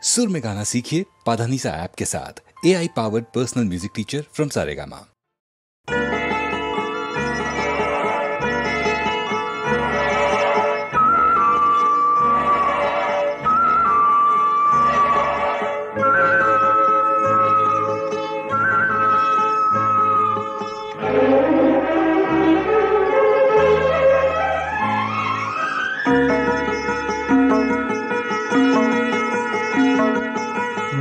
सुर में गाना सीखिए पाधानीसा ऐप के साथ। AI powered personal music teacher from Saregama.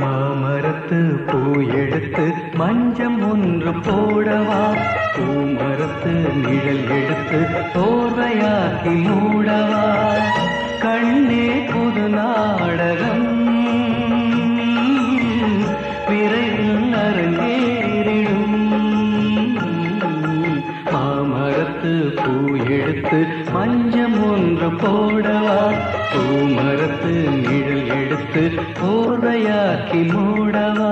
மாமரத்து பூ எடுத்து மஞ்சம் ஒன்று போடவா, பூமரத்து நிழல் எடுத்து தோர்வையாக்கி மூடவா, கண்ணே புது நாடகம் விரைவில் அரங்கேறிடும். மாமரத்து பூ எடுத்து மஞ்சம் ஒன்று போடவா, பூமரத்து நிழல் எடுத்து போர்வையாக்கி மூடவா.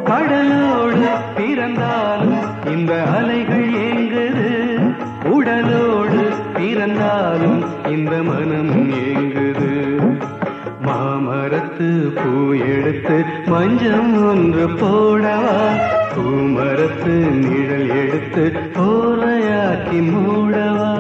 கடலோடு பிறந்தாலும் இந்த அலைகள் ஏங்குது, உடலோடு பிறந்தாலும் இந்த மனம் ஏங்குது. மாமரத்து பூ எடுத்து மஞ்சம் ஒன்று போடவா, பூமரத்து நிழல் எடுத்து போர்வையாக்கி மூடவா.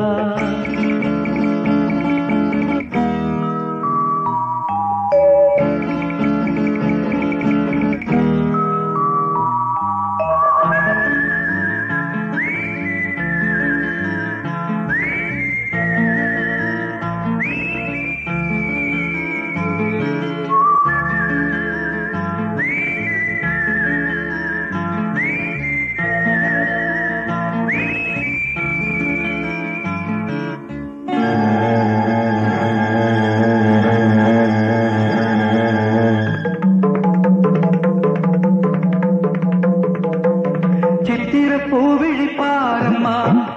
சித்திர பூவிழி பாரம்மா,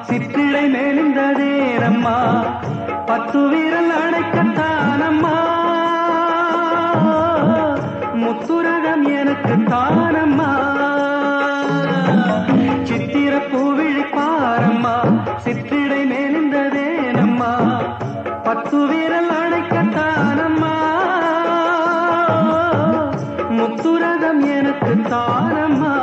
சித்திரை மேலிந்ததேரம்மா, 10 வீரல் அணைக்கத்தானம்மா, முத்துரகம் எனக்கு தானம்மா. சித்திர பூவிழி பாரம்மா, சித்திரை மேலிந்ததேனம்மா, 10 வீரல் அணைக்கத்தானம்மா, முத்துரகம் எனக்கு தானம்மா.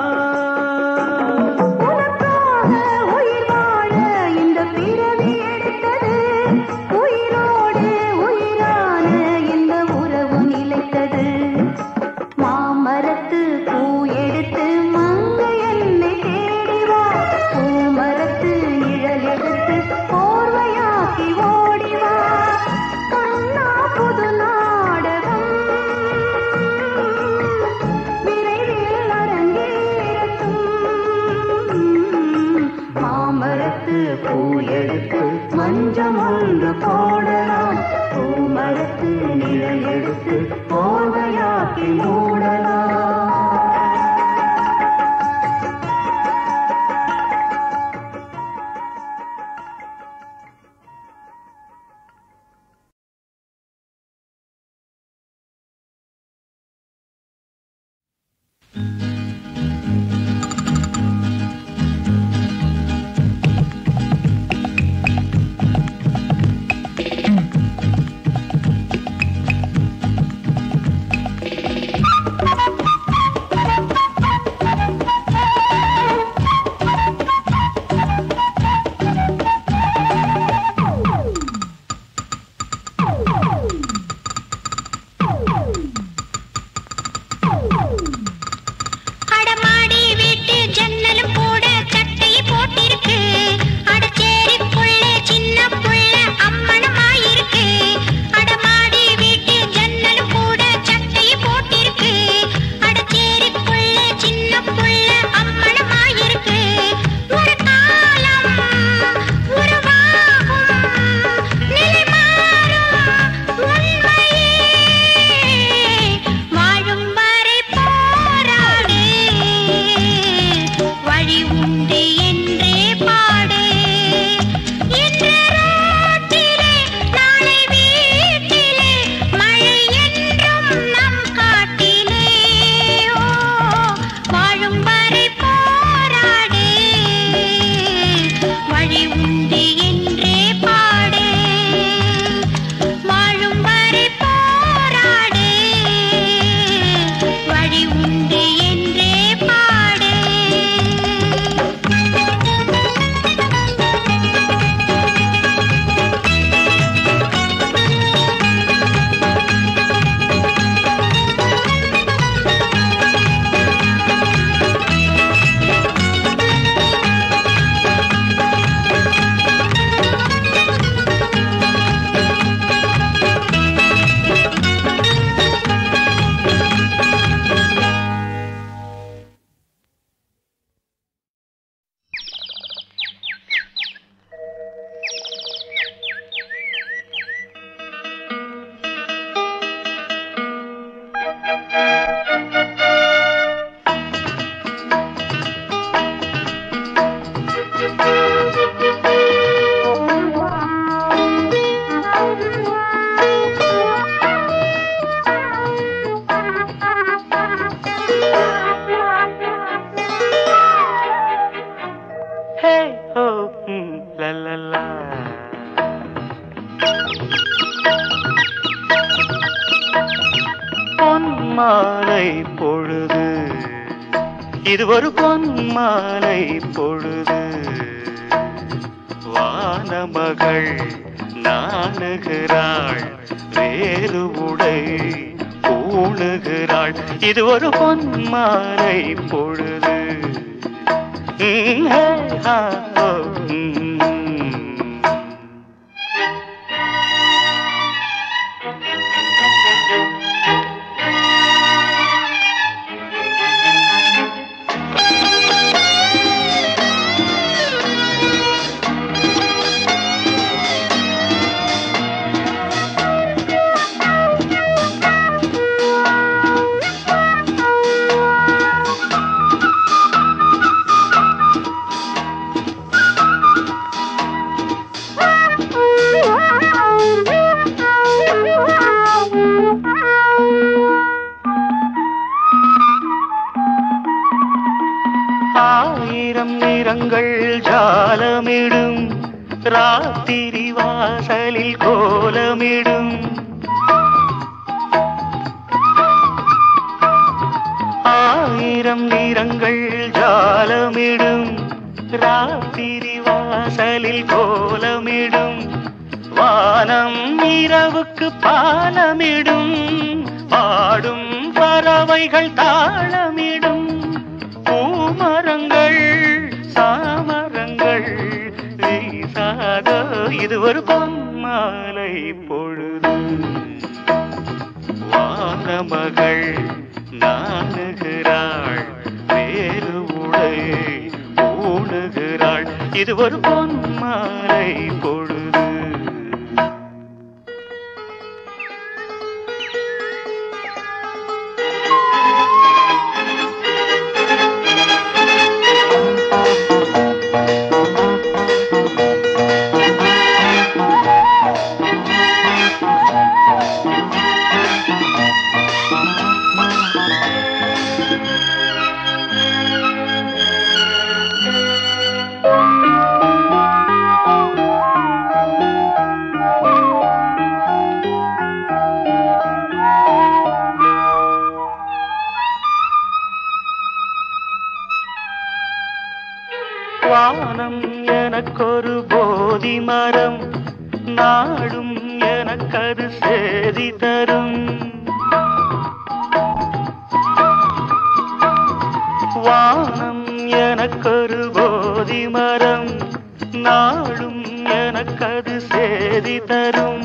பூ எடுத்து மஞ்சம் ஒன்று போடலாம், பூமரத்து நிழல் எடுத்து போர்வையாக்கி மூடலாம். பொன்மாலை பொழுது, இது ஒரு பொன்மாலை பொழுது. வானமகள் நாணுகிறாள், வேறு உடை பூணுகிறாள். இது ஒரு பொன்மாலை பொழுது. ஆயிரம் நிறங்கள் ஜாலமிடும், ராத்திரி வாசலில் கோலமிடும். ஆயிரம் நிறங்கள் ஜாலமிடும், ராத்திரி வாசலில் கோலமிடும். வானம் இரவுக்கு பாலமிடும், பாடும் பறவைகள் தாளமிடும். பூமரங்கள் சாமரங்கள் வீசாத, இது ஒரு பொன்மாலை பொழுது. வானமகள் நாணுகிறாள், வேறு உடை பூணுகிறாள். இது ஒரு பொன்மாலை பொழுது. வானம் எனக்கொரு போதி மரம், நாடும் எனக்கது சேதி தரும். வானம் எனக்கொரு போதி மரம், நாடும் எனக்கது சேதி தரும்.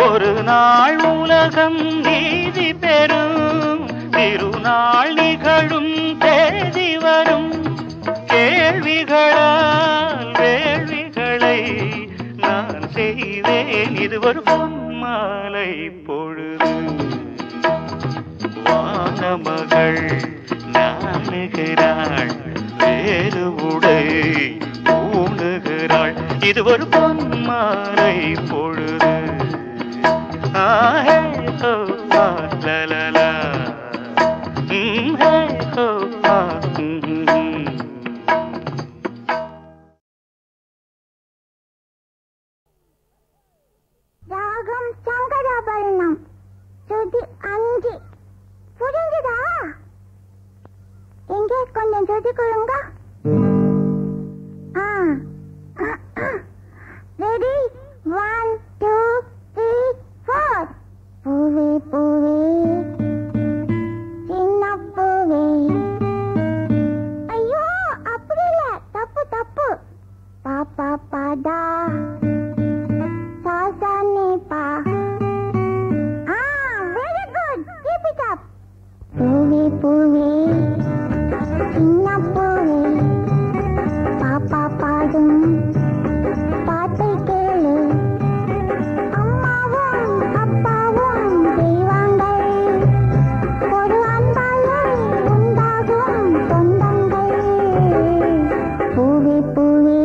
ஒரு நாள் உலகம் நீதி பெறும், திருநாள் நிகழும் தேதி வரும். கேள்விகளால் வேள்விகளை நான் செய்வேன், இது ஒரு பொன்மாலை பொழுது. வானமகள் நாணுகிறாள், வேறு உடை பூணுகிறாள். இது ஒரு பொன்மாலை பொழுது. ஆஹே ஹோ லலலா, ஹே ஹோ ராகம் சங்கராபரணம் சுதி 5. புரிஞ்சுதா? எங்கே கொஞ்சம் சுதி கொடுங்க. ரெடி? 1 2 3 4. பூவே பூவே சின்ன பூவே. ஐயோ அப்படி இல்ல, தப்பு தப்பு. பாப்பா பாடா சாசானேப்பா. very good, keep it up. பூவே பூவே சின்ன பூவே, பாப்பா பாடும் பாட்டை கேளு. அம்மாவும் அப்பாவும் தெய்வங்கள், ஒரு அன்பாலே உண்டாகும் சொந்தங்கள். பூவே பூவே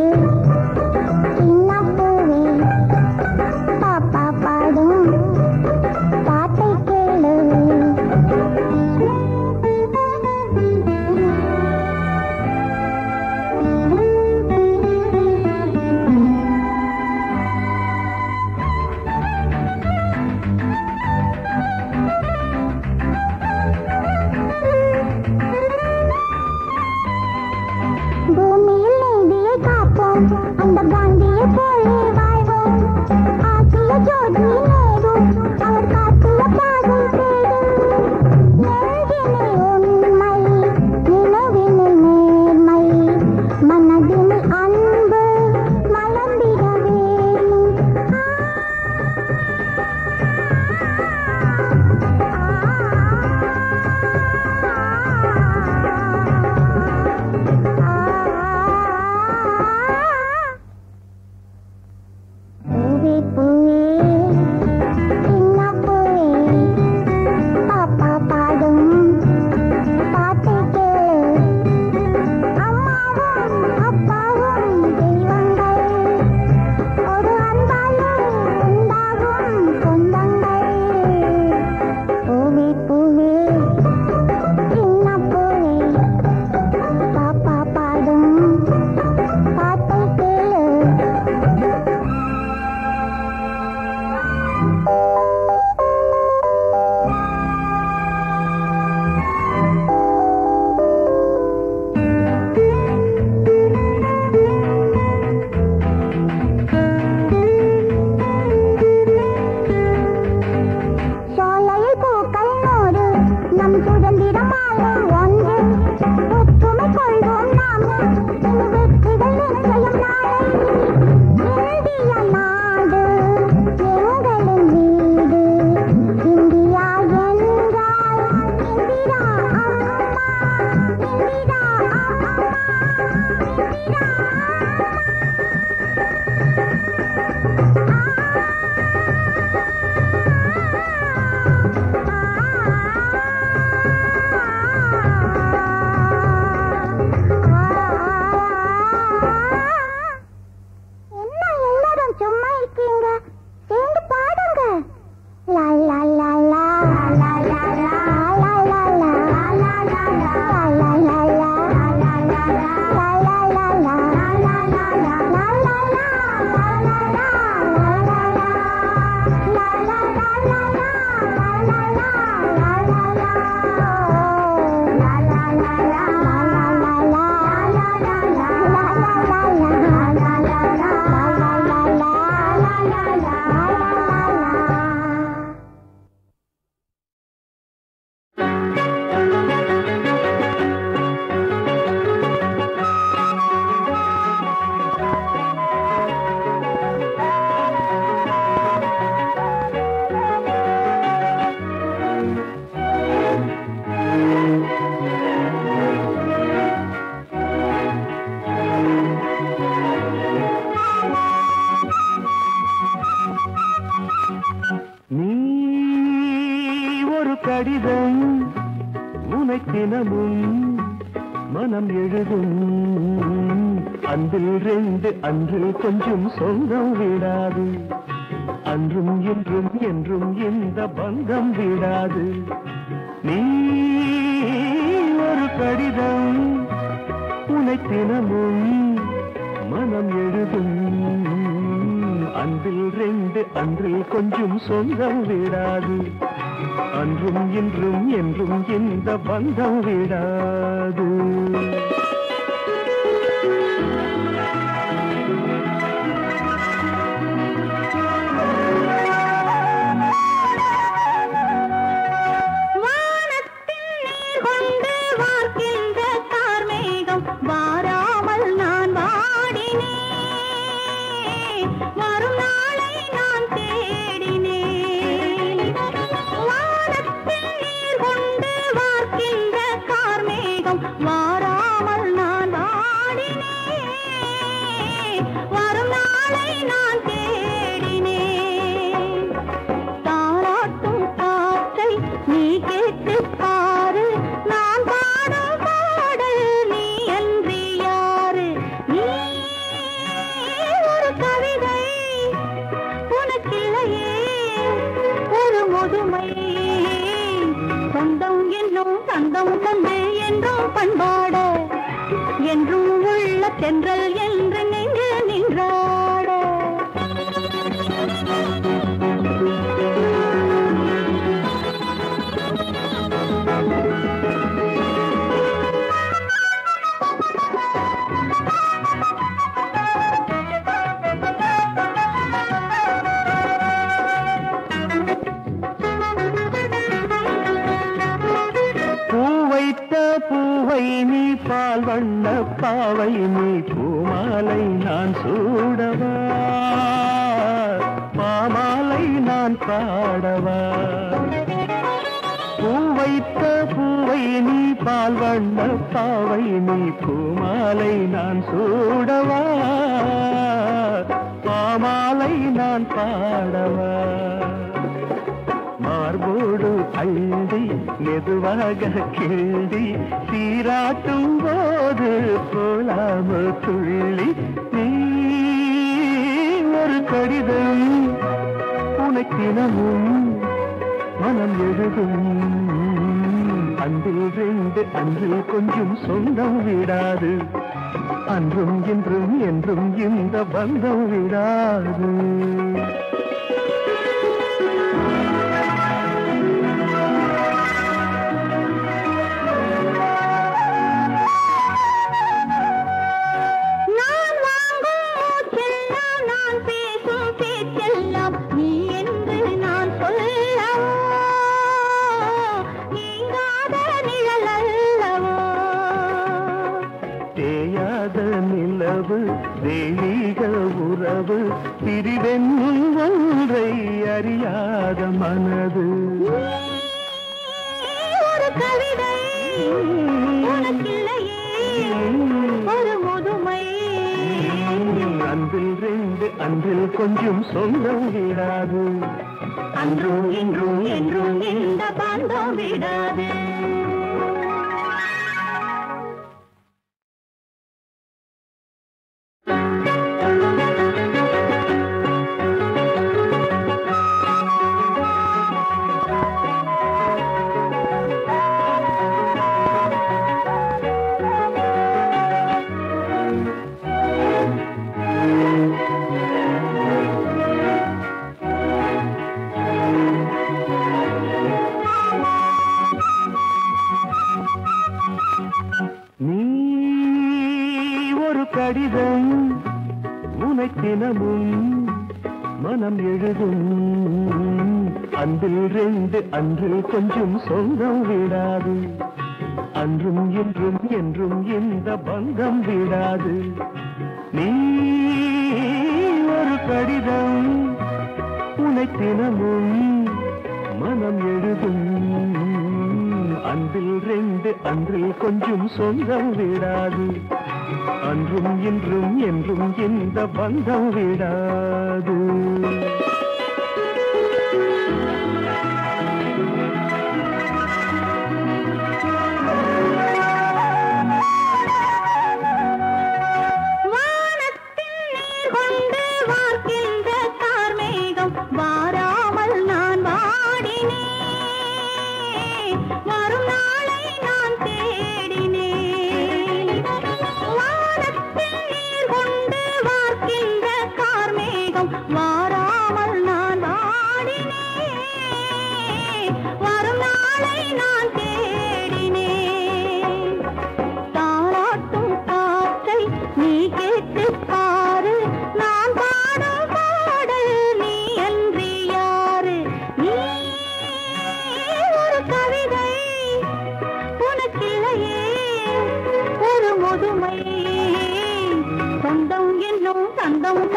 தினமும் மனம் எழுதும் அன்பில் ரெண்டு அன்று கொஞ்சம் சொந்தம் விடாது அன்றும் இன்றும் என்றும் இந்த பந்தம் விடாது நீ ஒரு கடிதம் உனை தினமும் மனம் எழுதும் அன்பில் ரெண்டு அன்றில் கொஞ்சம் சொந்தம் விடாது அன்றும் இன்றும் என்றும் இந்த பந்தம் விடாது தென்றல் என்று நெஞ்சு நின்றாட பூவை நீ பால் வண்ண பாவை நீ பூமாலை நான் சூடவா பாமாலை நான் பாடவா பூவைத்த பூவை நீ பால் வண்ண பாவை நீ பூமாலை நான் சூடவா பாமாலை நான் பாடவா மார்போடு அள்ளி மெதுவாக கிள்ளி சீராட்டும் போது போலாம துள்ளி நீ ஒரு கடிதம் உனக்கினமும் மனம் எழுதும் அன்றில் ரெண்டு அன்றில் கொஞ்சம் சொந்தம் விடாது அன்றும் இன்றும் என்றும் இந்த பந்தம் விடாது தெய்வீக உறவு பிரிவென்னும் ஒன்றை அறியாத மனது ஒரு கவிதை ஒரு முதுமை அன்றில் ரெண்டு அன்றில் கொஞ்சம் சொந்தம் விடாது அன்றும் இன்றும் என்றும் இந்த பந்தம் விடாது கடிதம் உனக்கினமும் மனம் எழுதும் அன்பில் ரெண்டு அன்றில் கொஞ்சம் சொந்தம் விடாது அன்றும் இன்றும் என்றும் இந்த பந்தம் விடாது நீ ஒரு கடிதம் உனக்கினமும் மனம் எழுதும் அன்பில் ரெண்டு அன்றில் கொஞ்சம் சொந்தம் விடாது அன்றும் இன்றும் என்றும் இந்த பந்தம் விடாது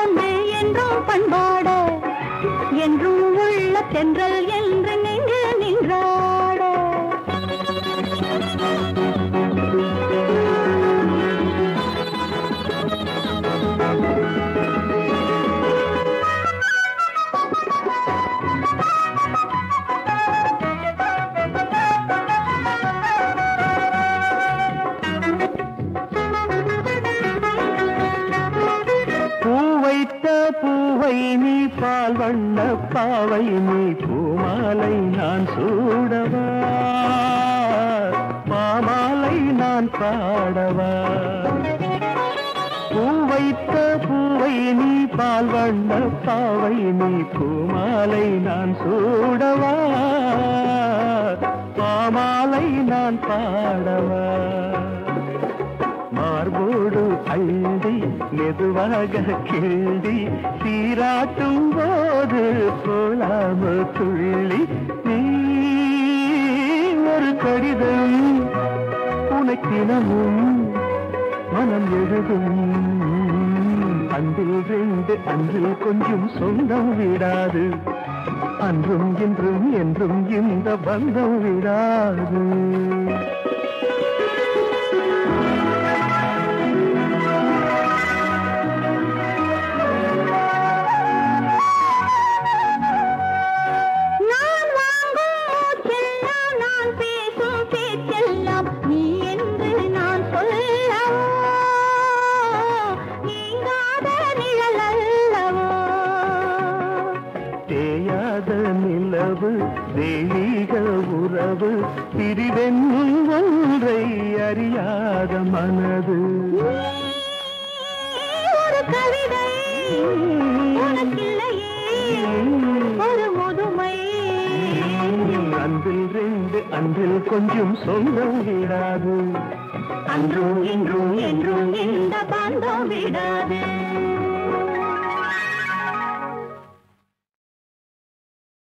வந்து என்றும் பண்பாட என்றும் உள்ள தென்றல் என்று நெஞ்சு நின்றாட பூவை நீ பால் வண்ண பாவை நீ பூமாலை நான் சூடவா பாமாலை நான் பாடவா பூவைத்த பூவை நீ பால் வண்ண பாவை நீ பூமாலை நான் சூடவா பாமாலை நான் பாடவா மார்போடு அள்ளி மெதுவாக கிள்ளி சீராட்டும் போது போலாம துள்ளி நீ ஒரு கடிதம் உனக்கினமும் மனம் எழுதும் அன்றில் ரெண்டு அன்றில் கொஞ்சம் சொந்தம் விடாது அன்றும் இன்றும் என்றும் இந்த பந்தம் விடாது தெய்வீக உறவு பிரிவென்னும் ஒன்றை அறியாத மனது ஒரு கவிதை ஒரு முதுமை அன்றில் ரெண்டு அன்றில் கொஞ்சம் சொந்தம் விடாது அன்றும் இன்றும் என்றும் இந்த பந்தம் விடாது